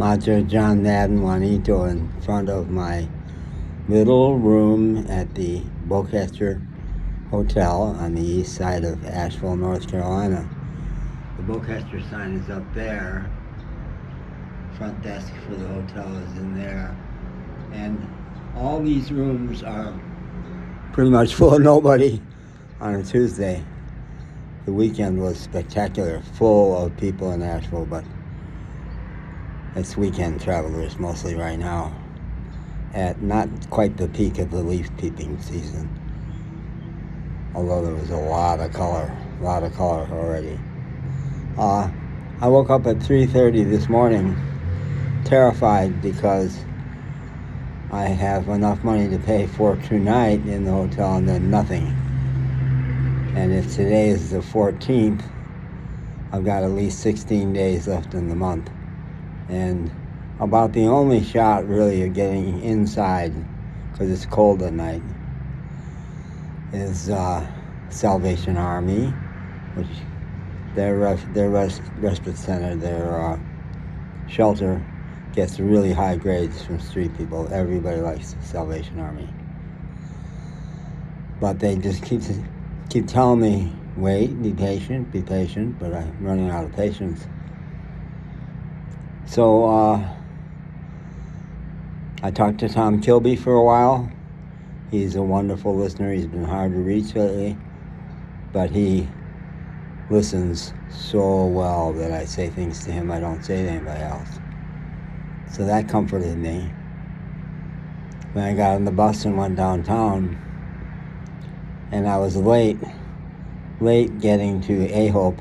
Macho John Madden Juanito in front of my little room at the Bowcaster Hotel on the east side of Asheville, North Carolina. The Bowcaster sign is up there. Front desk for the hotel is in there. And all these rooms are pretty much full of nobody on a Tuesday. The weekend was spectacular, full of people in Asheville, but it's weekend travelers mostly right now, at not quite the peak of the leaf peeping season, although there was a lot of color already. I woke up at 3:30 this morning, terrified because I have enough money to pay for tonight in the hotel and then nothing. And if today is the 14th, I've got at least 16 days left in the month. And about the only shot really of getting inside, because it's cold at night, is Salvation Army, which their respite center, their shelter gets really high grades from street people. Everybody likes the Salvation Army. But they just keep telling me, wait, be patient, but I'm running out of patience. So I talked to Tom Kilby for a while. He's a wonderful listener. He's been hard to reach lately, but he listens so well that I say things to him I don't say to anybody else. So that comforted me. When I got on the bus and went downtown, and I was late getting to AHOPE,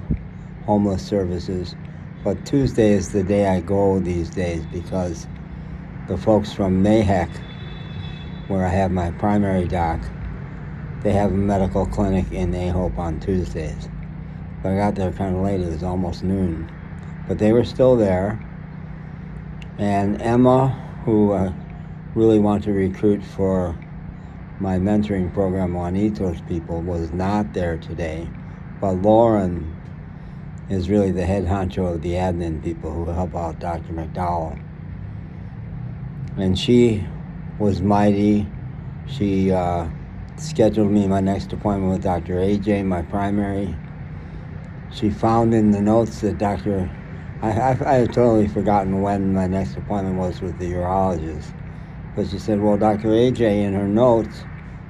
Homeless Services, but Tuesday is the day I go these days because the folks from Mayheck, where I have my primary doc, they have a medical clinic in AHOPE on Tuesdays. But I got there kind of late, it was almost noon. But they were still there. And Emma, who I really want to recruit for my mentoring program, Juanito's people, was not there today. But Lauren is really the head honcho of the admin people who help out Dr. McDowell. And she was mighty. She scheduled me my next appointment with Dr. AJ, my primary. She found in the notes that I had totally forgotten when my next appointment was with the urologist. But she said, well, Dr. AJ, in her notes,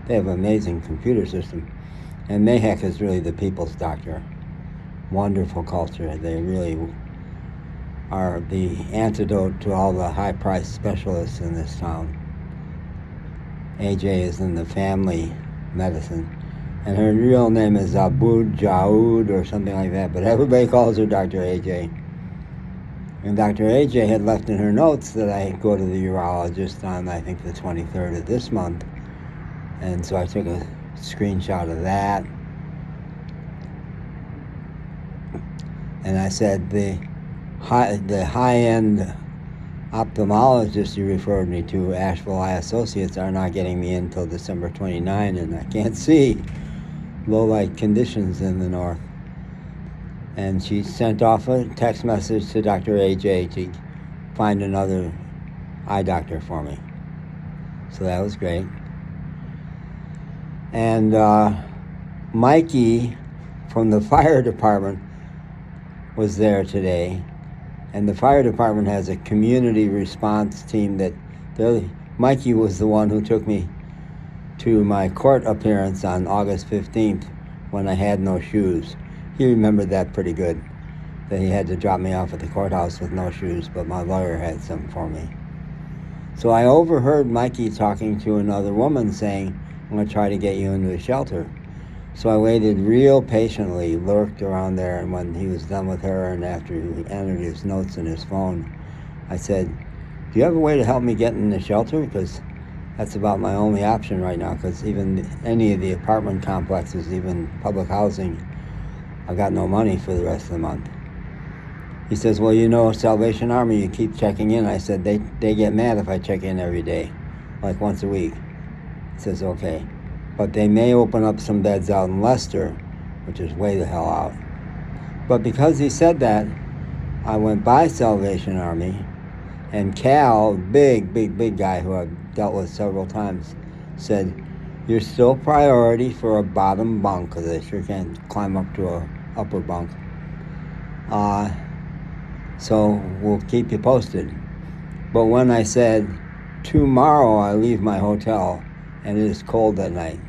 they have an amazing computer system. And Mayheck is really the people's doctor. Wonderful culture. They really are the antidote to all the high-priced specialists in this town. AJ is in the family medicine. And her real name is Abud Jaoud or something like that, but everybody calls her Dr. AJ. And Dr. AJ had left in her notes that I go to the urologist on, I think, the 23rd of this month. And so I took a screenshot of that. And I said, the high-end ophthalmologist you referred me to, Asheville Eye Associates, are not getting me in until December 29, and I can't see. Low-light conditions in the north. And she sent off a text message to Dr. AJ to find another eye doctor for me. So that was great. And Mikey from the fire department was there today. And the fire department has a community response team that Mikey was the one who took me to my court appearance on August 15th when I had no shoes. He remembered that pretty good, that he had to drop me off at the courthouse with no shoes, but my lawyer had some for me. So I overheard Mikey talking to another woman saying, I'm going to try to get you into a shelter. So I waited real patiently, lurked around there, and when he was done with her and after he entered his notes in his phone, I said, do you have a way to help me get in the shelter? Because that's about my only option right now, because even any of the apartment complexes, even public housing, I've got no money for the rest of the month. He says, well, you know, Salvation Army, you keep checking in. I said, they get mad if I check in every day, like once a week. He says, okay. But they may open up some beds out in Leicester, which is way the hell out. But because he said that, I went by Salvation Army, And Cal, big guy who I've dealt with several times, said, "You're still priority for a bottom bunk, because they sure can't climb up to a upper bunk. So we'll keep you posted." But when I said, "Tomorrow I leave my hotel and it is cold at night,"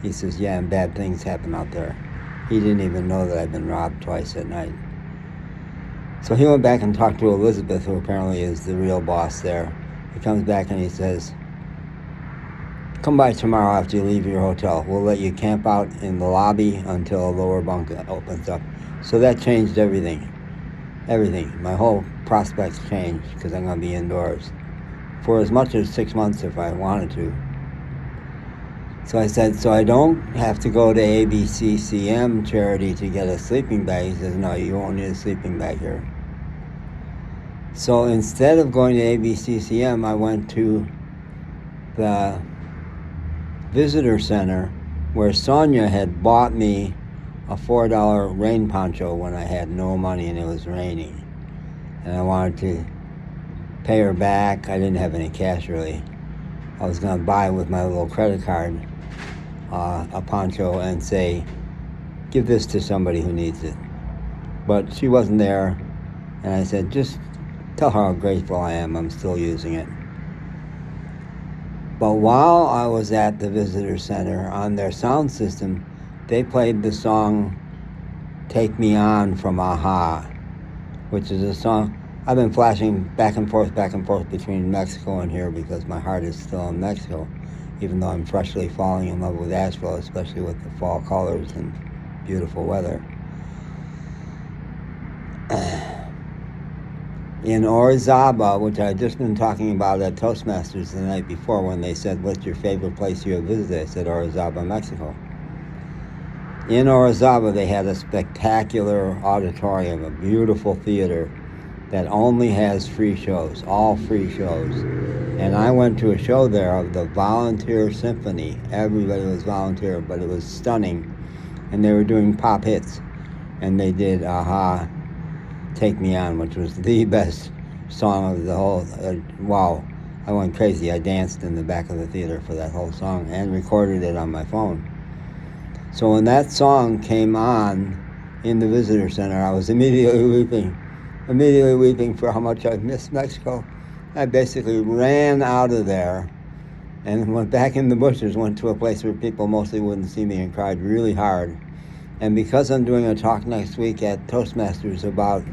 he says, "Yeah, and bad things happen out there." He didn't even know that I'd been robbed twice at night. So he went back and talked to Elizabeth, who apparently is the real boss there. He comes back and he says, "Come by tomorrow after you leave your hotel. We'll let you camp out in the lobby until a lower bunk opens up." So that changed everything. Everything. My whole prospects changed because I'm going to be indoors for as much as 6 months if I wanted to. So I said, "So I don't have to go to ABCCM charity to get a sleeping bag?" He says, "No, you won't need a sleeping bag here." So instead of going to ABCCM, I went to the visitor center where Sonia had bought me a $4 rain poncho when I had no money and it was raining. And I wanted to pay her back. I didn't have any cash really. I was going to buy with my little credit card a poncho and say, "Give this to somebody who needs it." But she wasn't there, and I said, "Just tell her how grateful I am. I'm still using it." But while I was at the visitor center, on their sound system, they played the song "Take Me On" from Aha, which is a song I've been flashing back and forth between Mexico and here because my heart is still in Mexico, even though I'm freshly falling in love with Asheville, especially with the fall colors and beautiful weather. In Orizaba, which I'd just been talking about at Toastmasters the night before when they said, "What's your favorite place you have visited?" I said, "Orizaba, Mexico." In Orizaba, they had a spectacular auditorium, a beautiful theater that only has free shows, all free shows. And I went to a show there of the Volunteer Symphony. Everybody was volunteer, but it was stunning. And they were doing pop hits. And they did Aha, "Take Me On," which was the best song of the whole. Wow, I went crazy. I danced in the back of the theater for that whole song and recorded it on my phone. So when that song came on in the visitor center, I was immediately weeping for how much I missed Mexico. I basically ran out of there and went back in the bushes, went to a place where people mostly wouldn't see me, and cried really hard. And because I'm doing a talk next week at Toastmasters about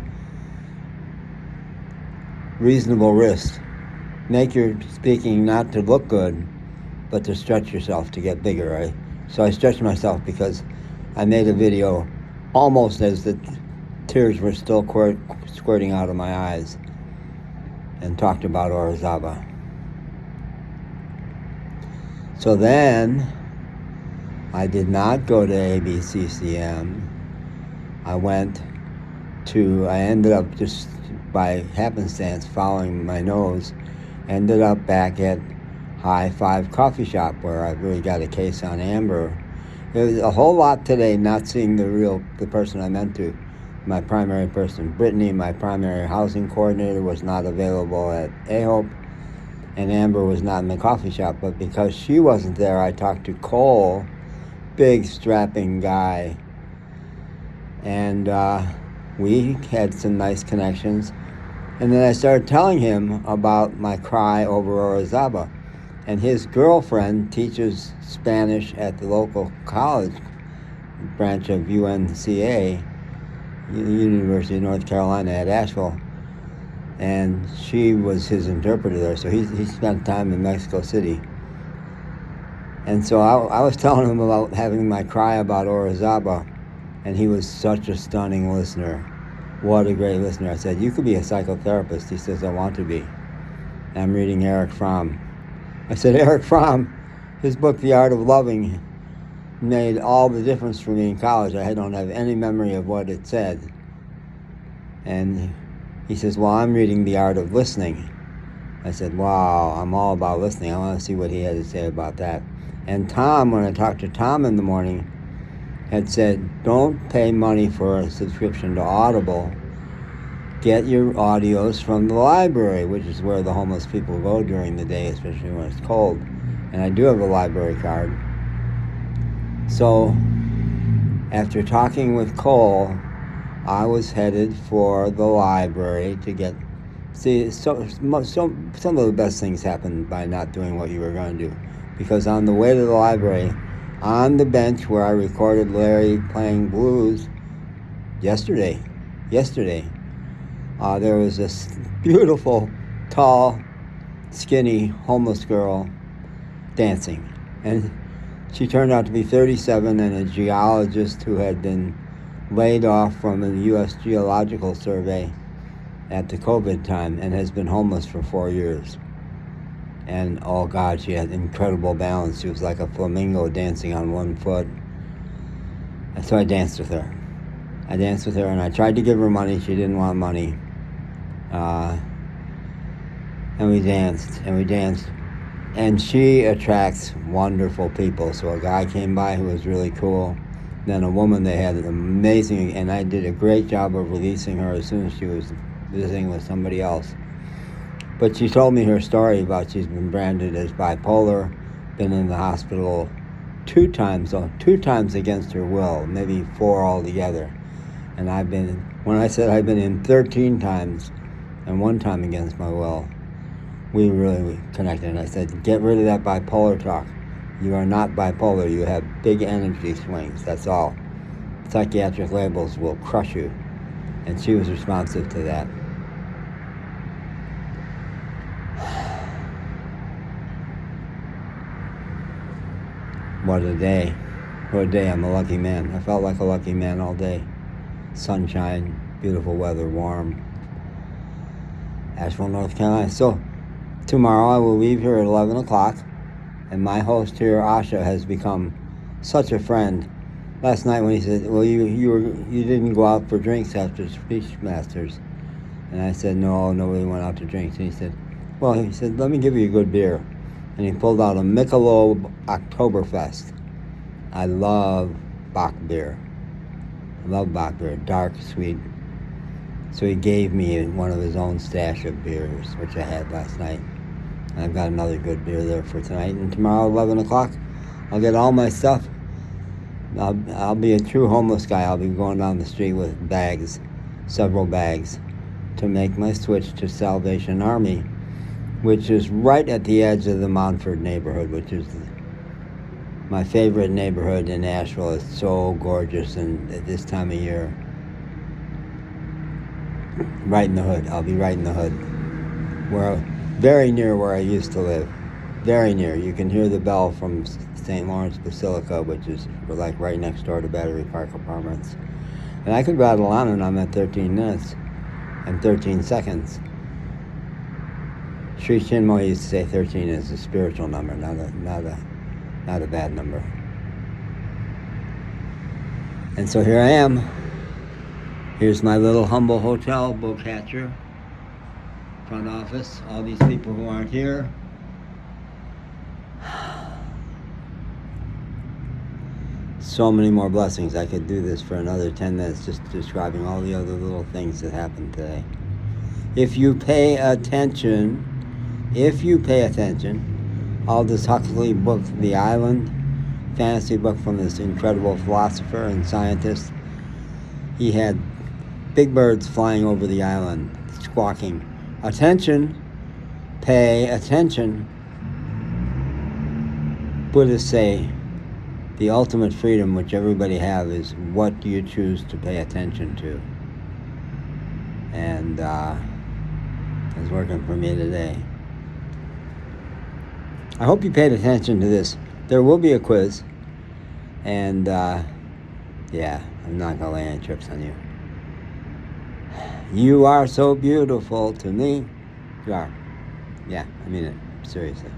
reasonable risk, make your speaking not to look good, but to stretch yourself to get bigger, right? So I stretched myself because I made a video almost as the tears were still squirting out of my eyes and talked about Orizaba. So then I did not go to ABCCM. I ended up just by happenstance following my nose, ended up back at High Five Coffee Shop where I really got a case on Amber. It was a whole lot today not seeing the person I meant to. My primary person, Brittany, my primary housing coordinator, was not available at AHOPE, and Amber was not in the coffee shop. But because she wasn't there, I talked to Cole, big strapping guy, and we had some nice connections. And then I started telling him about my cry over Orizaba. And his girlfriend teaches Spanish at the local college branch of UNCA, University of North Carolina at Asheville. And she was his interpreter there, so he spent time in Mexico City. And so I was telling him about having my cry about Orizaba, and he was such a stunning listener. What a great listener. I said, "You could be a psychotherapist." He says, "I want to be." And I'm reading Eric Fromm. I said, Eric Fromm, his book, The Art of Loving, made all the difference for me in college. I don't have any memory of what it said. And he says, "Well, I'm reading The Art of Listening." I said, "Wow, I'm all about listening. I want to see what he had to say about that." And Tom, when I talked to Tom in the morning, had said, "Don't pay money for a subscription to Audible. get your audios from the library, which is where the homeless people go during the day, especially when it's cold. And I do have a library card. So after talking with Cole, I was headed for the library to get... See, some of the best things happen by not doing what you were going to do. Because on the way to the library, on the bench where I recorded Larry playing blues yesterday, there was this beautiful, tall, skinny, homeless girl dancing. And she turned out to be 37 and a geologist who had been laid off from the U.S. Geological Survey at the COVID time and has been homeless for 4 years. And oh God, she had incredible balance. She was like a flamingo dancing on one foot. And so I danced with her. And I tried to give her money. She didn't want money. And we danced. And she attracts wonderful people. So a guy came by who was really cool. Then a woman, they had an amazing, and I did a great job of releasing her as soon as she was visiting with somebody else. But she told me her story about she's been branded as bipolar, been in the hospital 2 times against her will, maybe 4 altogether. And when I said I've been in 13 times and 1 time against my will, we really connected. And I said, get rid of that bipolar talk. You are not bipolar. You have big energy swings. That's all. Psychiatric labels will crush you. And she was responsive to that. What a day. I'm a lucky man. I felt like a lucky man all day. Sunshine, beautiful weather, warm. Asheville, North Carolina. So tomorrow I will leave here at 11 o'clock. And my host here, Asha, has become such a friend. Last night when he said, well, you didn't go out for drinks after Sheesh Masters. And I said, no, nobody went out to drinks. And he said, let me give you a good beer. And he pulled out a Michelob Oktoberfest. I love Bach beer. Dark, sweet. So he gave me one of his own stash of beers, which I had last night. I've got another good beer there for tonight. And tomorrow, 11 o'clock, I'll get all my stuff. I'll be a true homeless guy. I'll be going down the street with bags, several bags, to make my switch to Salvation Army, which is right at the edge of the Montford neighborhood, which is my favorite neighborhood in Asheville. It's so gorgeous, and at this time of year, right in the hood. I'll be right in the hood, very near where I used to live. Very near. You can hear the bell from St. Lawrence Basilica, which is like right next door to Battery Park Apartments. And I could rattle on and I'm at 13 minutes and 13 seconds. Sri Chinmoy used to say 13 is a spiritual number, not a bad number. And so here I am. Here's my little humble hotel, Bowcatcher, front office. All these people who aren't here. So many more blessings. I could do this for another 10 minutes just describing all the other little things that happened today. If you pay attention, Aldous Huxley book, The Island, fantasy book from this incredible philosopher and scientist, he had big birds flying over the island, squawking, attention, pay attention. Buddhists say the ultimate freedom which everybody have is what do you choose to pay attention to. And it's working for me today. I hope you paid attention to this. There will be a quiz. And I'm not going to lay any tricks on you. You are so beautiful to me. You are. Yeah, I mean it. Seriously.